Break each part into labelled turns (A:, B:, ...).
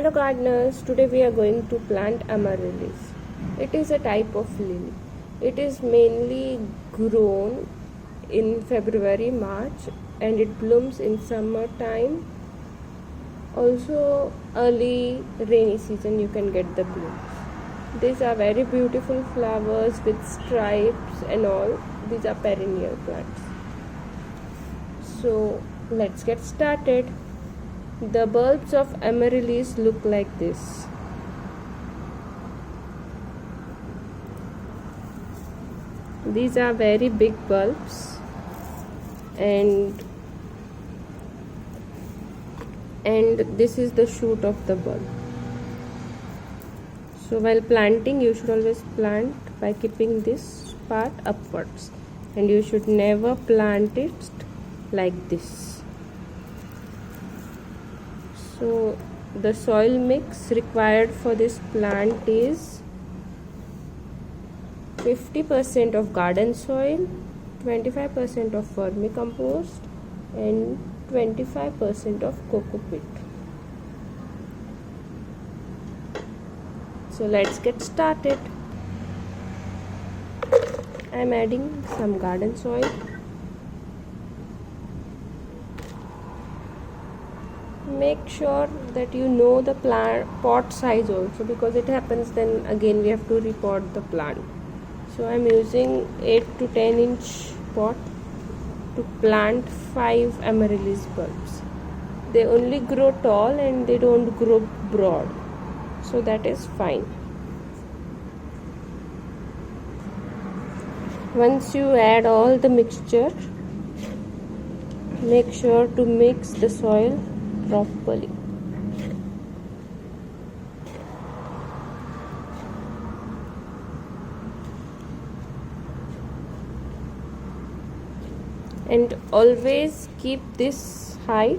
A: Hello gardeners, today we are going to plant amaryllis. It is a type of lily. It is mainly grown in February, March, and it blooms in summertime. Also early rainy season you can get the blooms. These are very beautiful flowers with stripes and all. These are perennial plants. So let's get started. The bulbs of amaryllis look like this. These are very big bulbs and this is the shoot of the bulb. So while planting you should always plant by keeping this part upwards, and you should never plant it like this. So the soil mix required for this plant is 50% of garden soil, 25% of vermicompost and 25% of coco peat. So let's get started. I am adding some garden soil. Make sure that you know the pot size also, because it happens then again we have to repot the plant. So I am using 8 to 10 inch pot to plant 5 amaryllis bulbs. They only grow tall and they don't grow broad, so that is fine. Once you add all the mixture, make sure to mix the soil properly. And always keep this height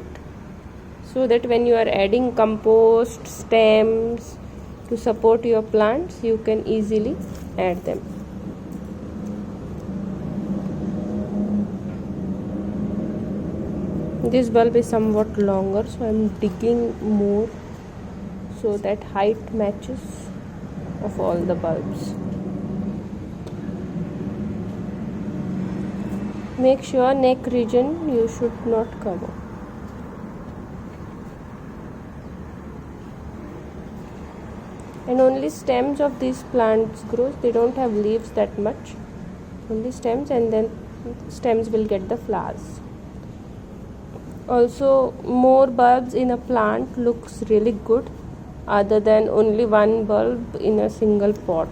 A: so that when you are adding compost, stems to support your plants, you can easily add them. This bulb is somewhat longer, so I am digging more so that height matches of all the bulbs. Make sure neck region you should not cover. And only stems of these plants grow. They don't have leaves that much, only stems, and then stems will get the flowers. Also, more bulbs in a plant looks really good other than only one bulb in a single pot.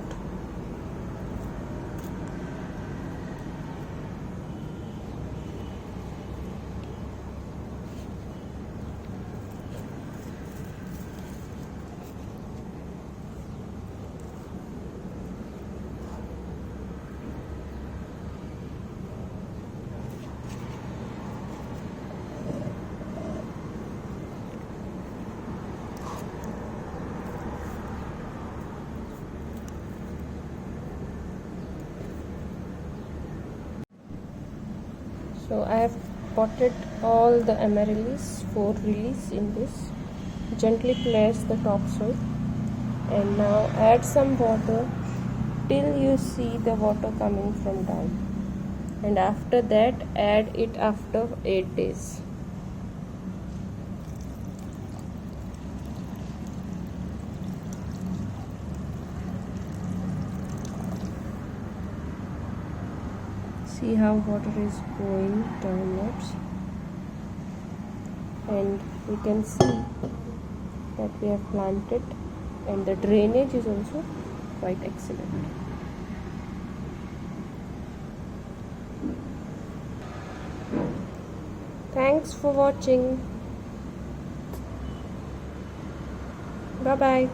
A: So I have potted all the amaryllis for release in this. Gently place the topsoil and now add some water till you see the water coming from down, and after that add it after 8 days. See how water is going downwards, and we can see that we have planted, and the drainage is also quite excellent. Thanks for watching. Bye bye.